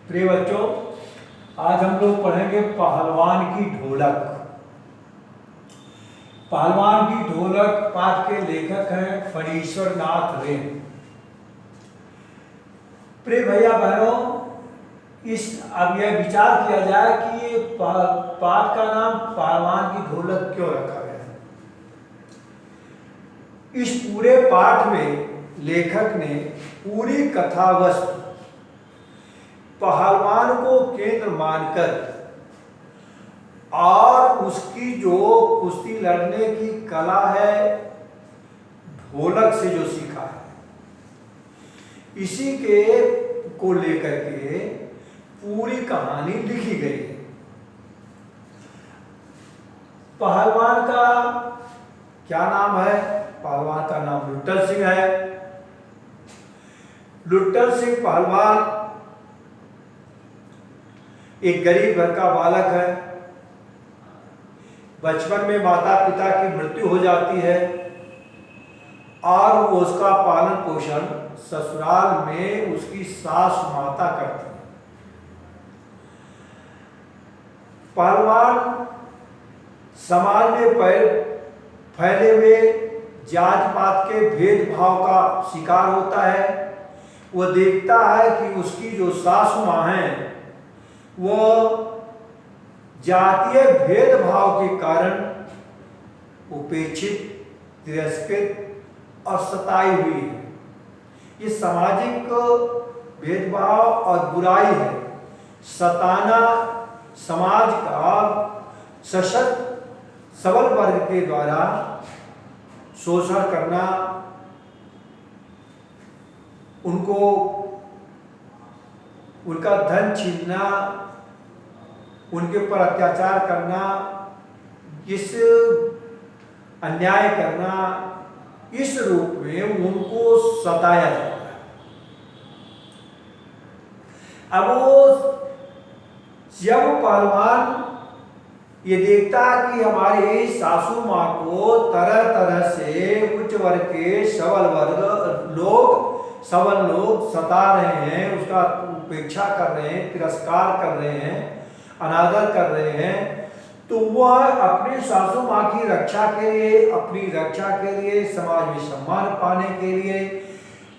प्रिय बच्चों, आज हम लोग पढ़ेंगे पहलवान की ढोलक। पहलवान की ढोलक पाठ के लेखक हैं फणीश्वर नाथ रे। प्रिय भैया बहनों, अब यह विचार किया जाए कि ये पाठ का नाम पहलवान की ढोलक क्यों रखा गया है। इस पूरे पाठ में लेखक ने पूरी कथा वस्तु पहलवान को केंद्र मानकर और उसकी जो कुश्ती लड़ने की कला है ढोलक से जो सीखा है, इसी के को लेकर के पूरी कहानी लिखी गई है। पहलवान का क्या नाम है? पहलवान का नाम लुट्टर सिंह है। लुट्टर सिंह पहलवान एक गरीब घर का बालक है। बचपन में माता पिता की मृत्यु हो जाती है और वो उसका पालन पोषण ससुराल में उसकी सास माता करती है। पहलवान समाज में फैले हुए जात पात के भेदभाव का शिकार होता है। वो देखता है कि उसकी जो सासू माँ हैं वो जातीय भेदभाव के कारण उपेक्षित, तिरस्कृत और सताई हुई है। ये सामाजिक भेदभाव और बुराई है। सताना समाज का सशक्त सबल वर्ग के द्वारा शोषण करना, उनको उनका धन छीनना, उनके ऊपर अत्याचार करना, इस अन्याय करना, इस रूप में उनको सताया जाता है। अब वो जब पहलवान ये देखता है कि हमारी सासू माँ को तरह तरह से उच्च वर्ग के सबल लोग सता रहे हैं, उसका उपेक्षा कर रहे हैं, तिरस्कार कर रहे हैं, अनादर कर रहे हैं, तो वह अपनी सासू माँ की रक्षा के लिए, अपनी रक्षा के लिए, समाज में सम्मान पाने के लिए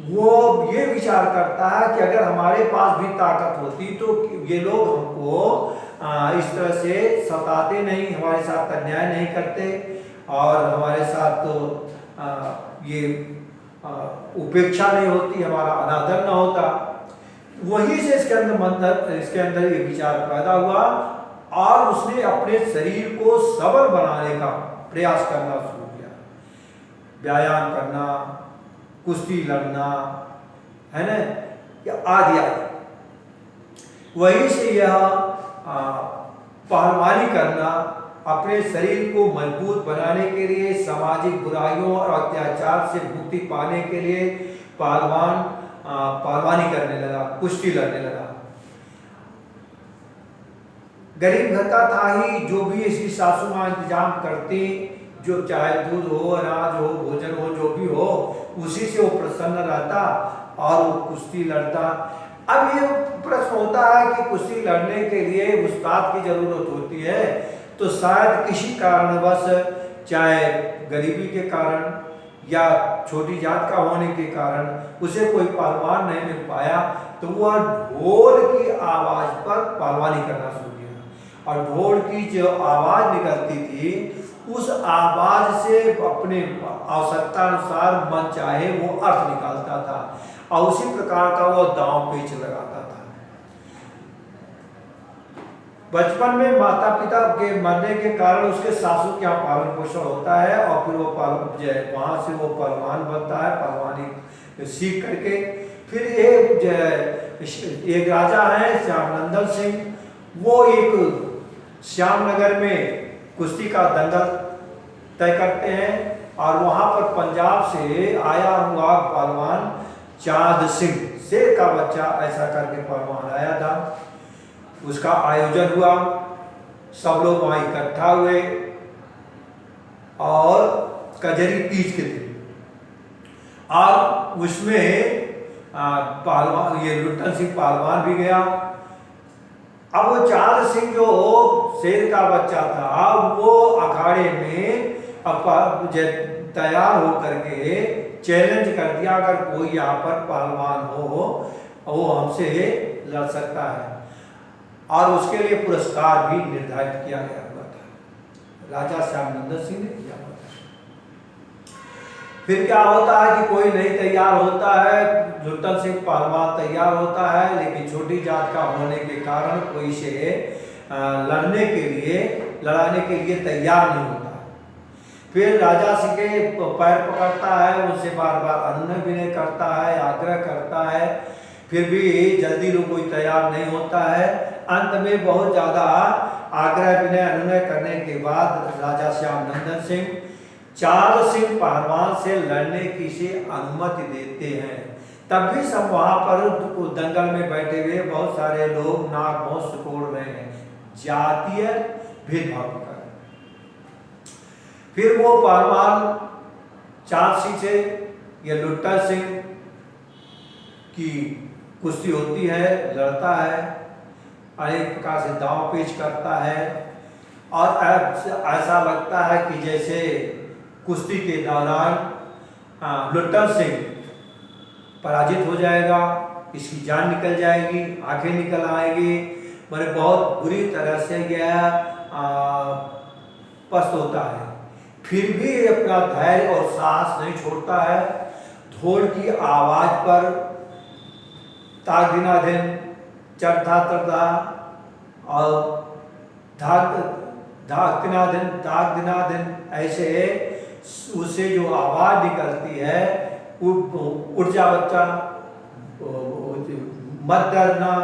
वो ये विचार करता है कि अगर हमारे पास भी ताकत होती तो ये लोग हमको इस तरह से सताते नहीं, हमारे साथ अन्याय नहीं करते और हमारे साथ तो ये उपेक्षा नहीं होती, हमारा अनादर न होता। वहीं से इसके अंदर ये विचार पैदा हुआ और उसने अपने शरीर को सबल बनाने का प्रयास करना शुरू किया। व्यायाम करना, कुश्ती लड़ना, है ना, आदि आदि। वहीं से यह पहलवानी करना, अपने शरीर को मजबूत बनाने के लिए, सामाजिक बुराइयों और अत्याचार से मुक्ति पाने के लिए पहलवानी करने लगा, कुश्ती लड़ने लगा। गरीब घर का था ही, जो भी इसकी सासू माँ इंतजाम करती, जो चाहे दूध हो, अनाज हो, भोजन हो, जो भी हो, उसी से वो प्रसन्न रहता और वो कुश्ती लड़ता। अब ये प्रश्न होता है कि कुश्ती लड़ने के लिए उस्ताद की जरूरत होती है, तो शायद किसी कारणवश, चाहे गरीबी के कारण या छोटी जात का होने के कारण उसे कोई पहलवान नहीं मिल पाया, तो वह ढोल की आवाज पर पहलवानी करना शुरू किया। और ढोल की जो आवाज निकलती थी, उस आवाज से अपने आवश्यकता अनुसार मन चाहे वो अर्थ निकालता था और उसी प्रकार का वो दांव पेच लगाता था। बचपन में माता पिता के मरने के कारण उसके सासू के यहाँ पालन पोषण होता है और फिर वो वहां से वो पहलवान बनता है। पहलवानी सीख करके फिर एक राजा है श्यामनंदन सिंह, वो एक श्यामनगर में कुश्ती का दंगल तय करते हैं और वहां पर पंजाब से आया हुआ पहलवान चांद सिंह, शेर का बच्चा ऐसा करके पहलवान आया था। उसका आयोजन हुआ, सब लोग वहां इकट्ठा हुए और कजरी तीज के थे और उसमें पहलवान ये लुट्टन सिंह पहलवान भी गया अब वो चांद सिंह जो शेर का बच्चा था वो अखाड़े में तैयार होकर के चैलेंज कर दिया, अगर कोई यहाँ पर पहलवान हो वो हमसे लड़ सकता है, और उसके लिए पुरस्कार भी निर्धारित किया गया हुआ था। राजा श्यामनंदन सिंह ने किया हुआ था। फिर क्या होता है कि कोई नहीं तैयार होता है, लुट्टन सिंह पहलवान तैयार होता है, लेकिन छोटी जात का होने के कारण कोई से लड़ाने के लिए तैयार नहीं होता। फिर राजा सिंह के पैर पकड़ता है, उससे बार बार अनुनय विनय करता है, आग्रह करता है, फिर भी जल्दी कोई तैयार नहीं होता है। अंत में बहुत ज़्यादा आग्रह विनय अनुनय करने के बाद राजा श्यामनंदन सिंह चांद सिंह पहलवान से लड़ने की से अनुमति देते हैं। तब भी सब वहाँ पर दंगल में बैठे हुए बहुत सारे लोग नाक बहुत सुकोड़ रहे हैं, जातीय भेदभाव कर। फिर वो पहलवान चांद सिंह से या लुट्टा सिंह की कुश्ती होती है, लड़ता है, अनेक प्रकार से दांव पेच करता है, और ऐसा लगता है कि जैसे कुश्ती के दौरान लुट्टा सिंह पराजित हो जाएगा, इसकी जान निकल जाएगी, आंखें निकल आएगी, मैंने बहुत बुरी तरह से यह पस्त होता है। फिर भी अपना धैर्य और साहस नहीं छोड़ता है। ढोल की आवाज पर ताक दिनाधिन, चरधा तरधा और धाक दिनाधिन ऐसे उससे जो आवाज निकलती है, उठ जा बच्चा, मत डरना,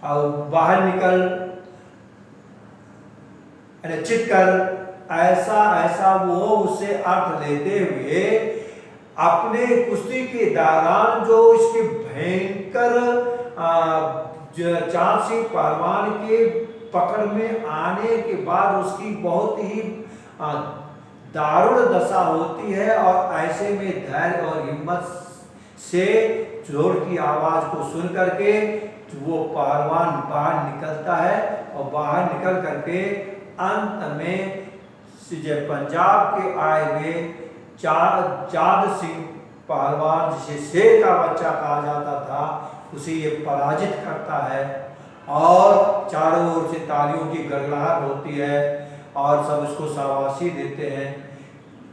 और बाहर निकल, चित कर, ऐसा वो उससे अर्थ लेते हुए अपने कुश्ती के दौरान जो इसके भयंकर चांद सिंह पहलवान के पकड़ में आने के बाद उसकी बहुत ही दारुण दशा होती है, और ऐसे में धैर्य और हिम्मत से जोर की आवाज को सुन करके वो पहलवान बाहर निकलता है, और बाहर निकल करके अंत में पंजाब के आए हुए चांद सिंह पहलवान, जिसे शेर का बच्चा कहा जाता था, उसे ये पराजित करता है, और चारों ओर से तालियों की गड़गड़ाहट होती है, और सब उसको शाबाशी देते हैं।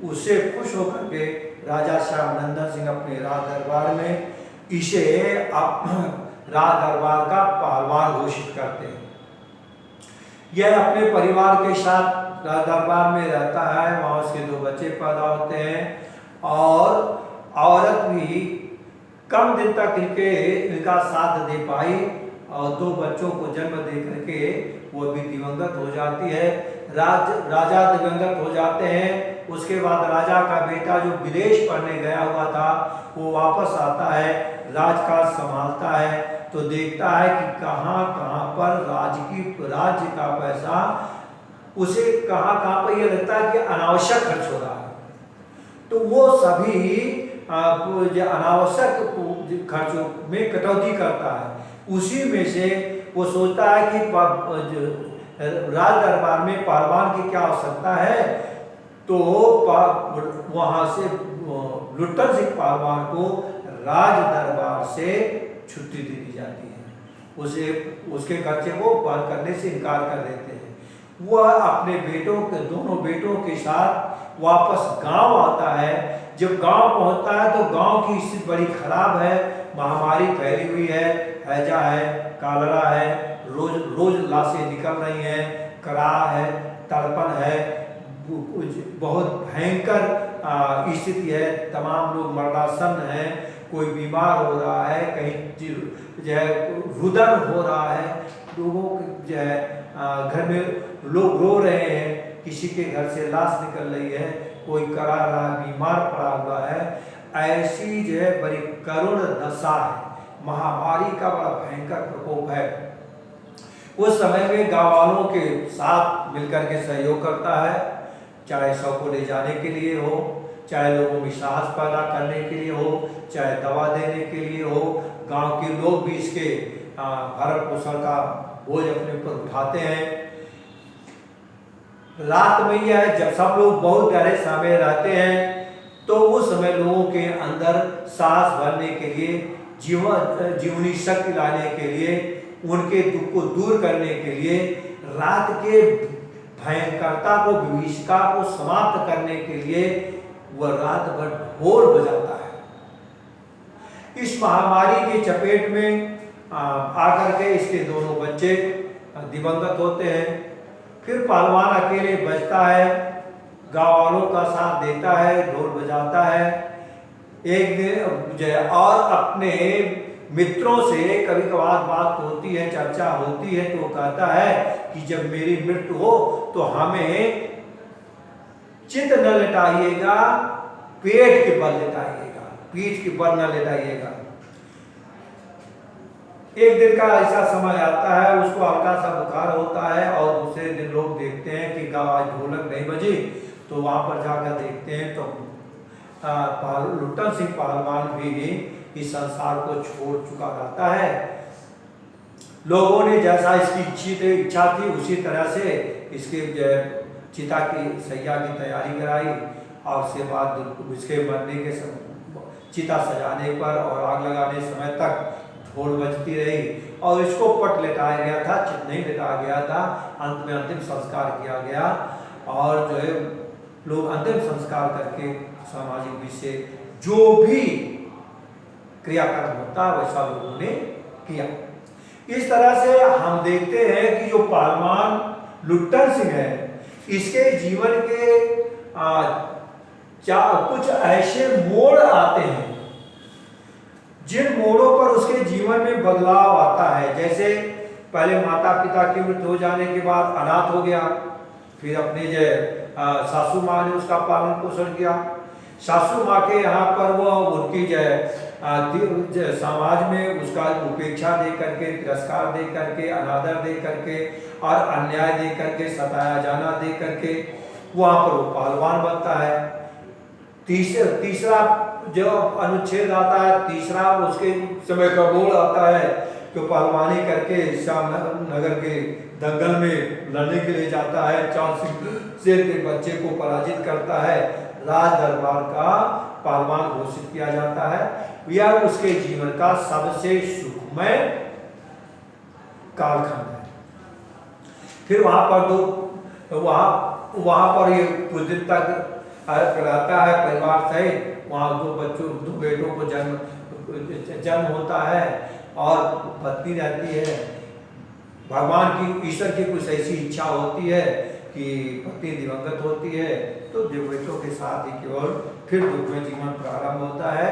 उससे खुश होकर के राजा श्यामनंदन सिंह अपने राज दरबार में इसे राज दरबार का पहलवान घोषित करते हैं। यह अपने परिवार के साथ राज दरबार में रहता है, वहाँ उसके 2 बच्चे पैदा होते हैं, और औरत भी कम दिन तक इनका साथ दे पाई, और 2 बच्चों को जन्म दे करके वो भी दिवंगत हो जाती है। राजा दिवंगत हो जाते हैं। उसके बाद राजा का बेटा जो विदेश पढ़ने गया हुआ था वो वापस आता है, राजकाज संभालता है, तो देखता है कि कहाँ पर राज्य का पैसा उसे कहाँ पर यह लगता है कि अनावश्यक खर्च हो रहा है, तो वो सभी अनावश्यक खर्चों में कटौती करता है। उसी में से वो सोचता है कि राज दरबार में पहलवान की क्या आवश्यकता है, तो वहाँ से लुट्टन सिंह पहलवान को राज दरबार से छुट्टी दे दी जाती है। उसके खर्चे को बंद करने से इनकार कर देते हैं। वह अपने दोनों बेटों के साथ वापस गांव आता है। जब गांव पहुंचता है तो गांव की स्थिति बड़ी खराब है, महामारी फैली हुई है, हैजा है, कालरा है, रोज लाशें निकल रही हैं, कराह है, तड़पन है, बहुत भयंकर स्थिति है, तमाम लोग मरणासन्न हैं, कोई बीमार हो रहा है, कहीं जो है रुदन हो रहा है, लोगों जो है घर में लोग रो रहे हैं, किसी के घर से लाश निकल रही है, कोई करा रहा बीमार पड़ा हुआ है। ऐसी जो है बड़ी करुण दशा है, महामारी का बड़ा भयंकर प्रकोप है। उस समय में गाँव वालों के साथ मिलकर के सहयोग करता है, चाहे शव को ले जाने के लिए हो, चाहे लोगों में साहस पैदा करने के लिए हो, चाहे दवा देने के लिए हो। गांव के लोग भी इसके भरण पोषण का बोझ अपने ऊपर उठाते हैं। रात में यह है जब सब लोग बहुत गहरे समय रहते हैं, तो उस समय लोगों के अंदर सांस भरने के लिए, जीवनी शक्ति लाने के लिए, उनके दुख को दूर करने के लिए, रात के भयंकरता को, विभीषिका को समाप्त करने के लिए वह रात भर ढोल बजाता है। इस महामारी की चपेट में आकर के इसके दोनों बच्चे दिवंगत होते हैं। फिर पहलवान अकेले बचता है, गांव वालों का साथ देता है, ढोल बजाता है। एक दिन और अपने मित्रों से कभी कभार बात होती है, चर्चा होती है, तो कहता है कि जब मेरी मृत्यु हो तो हमें चित न लटाइएगा, पेट के बल लटाइएगा, पीठ के बल न लटाइएगा। एक दिन का ऐसा समय आता है, उसको हल्का सा बुखार होता है और दूसरे दिन लोग देखते हैं कि आज ढोलक नहीं बजी, तो वहां पर जाकर देखते हैं तो लुट्टन सिंह पहलवान भी इस संसार को छोड़ चुका रहता है। लोगों ने जैसा इसकी इच्छा थी उसी तरह से इसके चिता की सैया की तैयारी कराई, और उसके बाद उसके मरने के चिता सजाने पर और आग लगाने समय तक ढोल बजती रही, और इसको पट लेटाया गया था, चित नहीं लेटाया गया था। अंत में अंतिम संस्कार किया गया, और जो है लोग अंतिम संस्कार करके सामाजिक विषय जो भी क्रियाकर्म होता है वैसा लोगों ने किया। इस तरह से हम देखते हैं कि जो पहलवान लुट्टन सिंह है, इसके जीवन के कुछ ऐसे मोड़ आते हैं जिन मोड़ों पर उसके जीवन में बदलाव आता है। जैसे पहले माता पिता की मृत्यु हो जाने के बाद अनाथ हो गया, फिर अपने जो सासू माँ ने उसका पालन पोषण किया। सासू माँ के यहाँ पर वो उनकी जो समाज में उसका उपेक्षा दे करके, तिरस्कार दे करके, अनादर दे करके और अन्याय दे करके, सताया जाना दे करके वहाँ पर वो पहलवान बनता है। तीसरा जो अनुच्छेद आता है, तीसरा उसके समय का मोड़ आता है कि पहलवानी करके श्याम नगर के दंगल में लड़ने के लिए जाता है, चांद सिंह शेर के बच्चे को पराजित करता है, राज दरबार का पहलवान घोषित किया जाता है। यह उसके जीवन का सबसे सुखमय कालखंड है। फिर वहां पर ये कुछ दिन तक रहता है परिवार सहित। वहाँ दो बेटों को जन्म होता है और पत्नी रहती है। भगवान की, ईश्वर की कुछ ऐसी इच्छा होती है कि पत्नी दिवंगत होती है, तो बेटों के साथ ही केवल फिर दुखमय जीवन प्रारंभ होता है।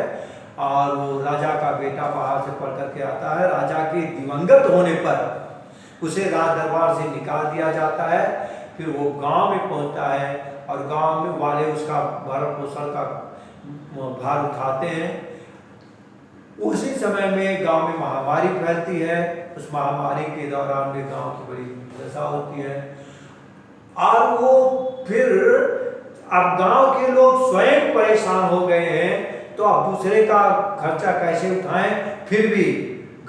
और वो राजा का बेटा बाहर से पढ़ करके आता है। राजा के दिवंगत होने पर उसे राज दरबार से निकाल दिया जाता है। फिर वो गांव में पहुंचता है और गांव में वाले उसका भरण पोषण का भार उठाते हैं। उसी समय में गांव में महामारी फैलती है। उस महामारी के दौरान में गांव की बड़ी दशा होती है। और वो फिर अब गांव के लोग स्वयं परेशान हो गए हैं, तो अब दूसरे का खर्चा कैसे उठाएं। फिर भी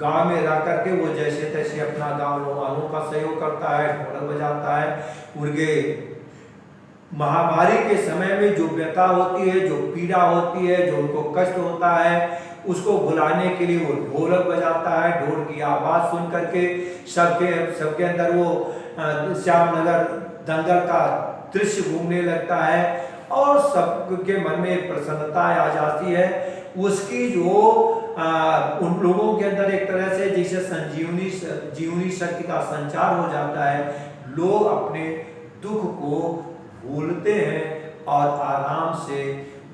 गांव में रह करके वो जैसे तैसे अपना गांव वालों का सहयोग करता है, ढोलक बजाता है। उनके महामारी के समय में जो व्यथा होती है, जो पीड़ा होती है, जो उनको कष्ट होता है, उसको भुलाने के लिए वो ढोलक बजाता है। ढोल की आवाज़ सुन करके सबके अंदर वो श्यामनगर दंगल का दृश्य घूमने लगता है और सबके मन में प्रसन्नता आ जाती है। उसकी जो उन लोगों के अंदर एक तरह से जैसे जीवनी शक्ति का संचार हो जाता है। लोग अपने दुख को भूलते हैं और आराम से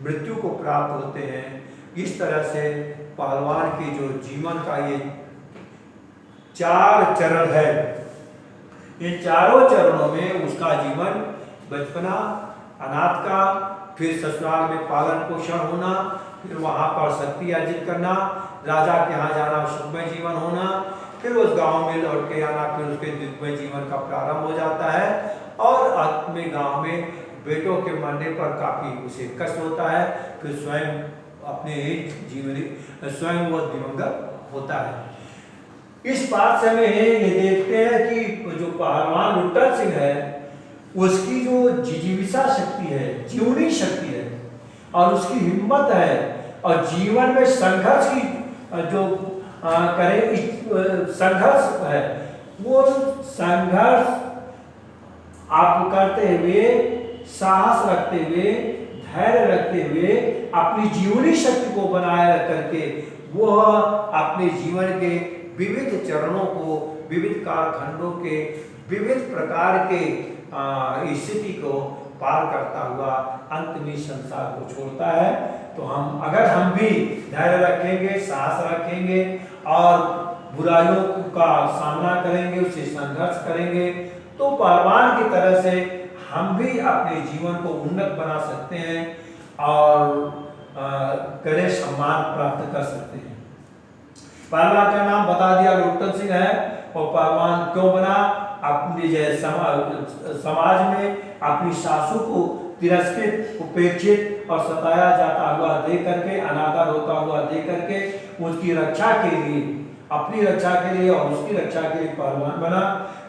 मृत्यु को प्राप्त होते हैं। इस तरह से पहलवान के जो जीवन का ये 4 चरण है, इन चारों चरणों में उसका जीवन बचपना, अनाथ का, फिर ससुराल में पालन पोषण होना, फिर वहाँ पर शक्ति अर्जित करना, राजा के यहाँ जाना, सुखमय जीवन होना, फिर उस गांव में लौट के आना, फिर उसके दुखमय जीवन का प्रारंभ हो जाता है। और अंत में गांव में बेटों के मरने पर काफी उसे कष्ट होता है। फिर स्वयं अपने स्वयं वो दिवंगत होता है। इस पाठ से हमें ये देखते हैं कि जो पहलवान लुट्टा सिंह है उसकी जो जिजीविषा शक्ति है, जीवनी शक्ति है और उसकी हिम्मत है और जीवन में संघर्ष की जो संघर्ष है, वो संघर्ष आप करते हुए, साहस रखते हुए, धैर्य रखते हुए अपनी जीवनी शक्ति को बनाए रख करके वह अपने जीवन के विविध चरणों को, विविध कालखंडों के विविध प्रकार के स्थिति को पार करता हुआ अंत में संसार को छोड़ता है। तो अगर हम भी धैर्य रखेंगे, साहस रखेंगे और बुराइयों का सामना करेंगे, उससे संघर्ष करेंगे, तो पहलवान की तरह से हम भी अपने जीवन को उन्नत बना सकते हैं और कड़े सम्मान प्राप्त कर सकते हैं। पहलवान का नाम बता दिया, लुट्टा सिंह है। और पहलवान क्यों बना? अपने समाज में अपनी सासू को तिरस्कृत, उपेक्षित और सताया जाता हुआ देख करके, अनादर होता हुआ देख करके उसकी रक्षा के लिए, अपनी रक्षा के लिए और उसकी रक्षा के लिए पहलवान बना।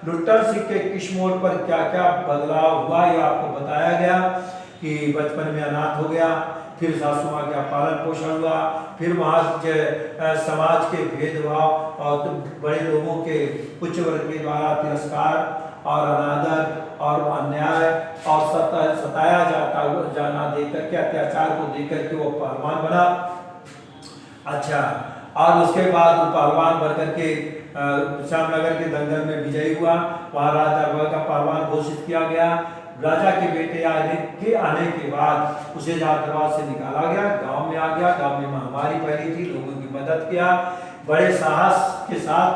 लुट्टा सिंह के किस मोड़ पर क्या क्या बदलाव हुआ ये आपको बताया गया कि बचपन में अनाथ हो गया, फिर सासू माँ का पालन पोषण हुआ, फिर वहाँ समाज के भेदभाव और बड़े लोगों के उच्च वर्ग के द्वारा तिरस्कार और अनादर और अन्याय और सताया जाना देख करके, अत्याचार को देख करके वो पहलवान बना। अच्छा, और उसके बाद वो पहलवान बन करके श्यामनगर के दंगल में विजयी हुआ, वहाँ राजा का पहलवान घोषित किया गया। राजा के बेटे आने के बाद उसे दरबार से निकाला गया, गांव में आ गया। गांव में महामारी फैली थी, लोगों की मदद किया, बड़े साहस के साथ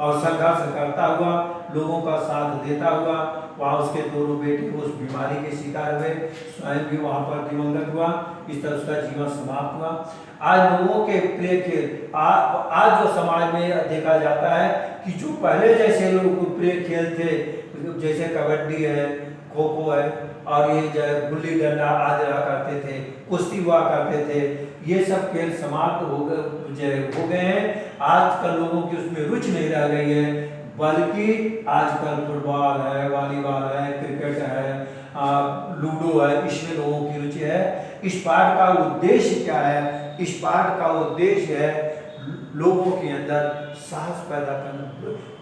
और संघर्ष करता हुआ, लोगों का साथ देता हुआ वहाँ उसके दोनों बेटे उस बीमारी के शिकार हुए, स्वयं भी वहाँ पर दिवंगत हुआ। इस तरह उसका जीवन समाप्त हुआ। आज लोगों के प्रिय खेल, आज जो समाज में देखा जाता है कि जो पहले जैसे लोग प्रिय खेल थे, जैसे कबड्डी है, खो खो है और ये गुल्ली डंडा आदि रहा करते थे, कुश्ती हुआ करते थे, ये सब खेल समाप्त हो गए हैं। आजकल लोगों की उसमें रुचि नहीं रह गई है, बल्कि आजकल फुटबॉल है, वॉलीबॉल है, क्रिकेट है, लूडो है, इसमें लोगों की रुचि है। इस पाठ का उद्देश्य क्या है? इस पाठ का उद्देश्य है लोगों के अंदर साहस पैदा करना,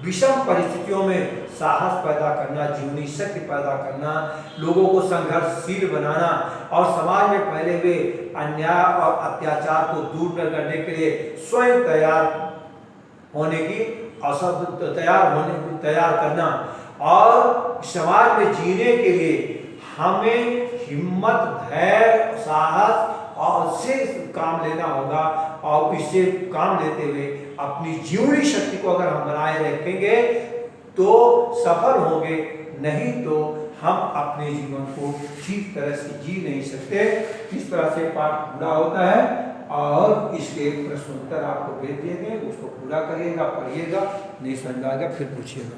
विषम परिस्थितियों में साहस पैदा करना, जीवनी शक्ति पैदा करना, लोगों को संघर्षशील बनाना और समाज में फैले हुए अन्याय और अत्याचार को दूर करने के लिए स्वयं तैयार होने की तैयार करना और समाज में जीने के लिए हमें हिम्मत, धैर्य, साहस और से काम लेना होगा। और इससे काम लेते हुए अपनी जीवनी शक्ति को अगर हम बनाए रखेंगे तो सफल होंगे, नहीं तो हम अपने जीवन को ठीक तरह से जी नहीं सकते। इस तरह से पाठ पूरा होता है और इसके प्रश्न उत्तर आपको भेज दिए गए, उसको पूरा करिएगा, पढ़िएगा, नहीं समझ आएगा फिर पूछिएगा।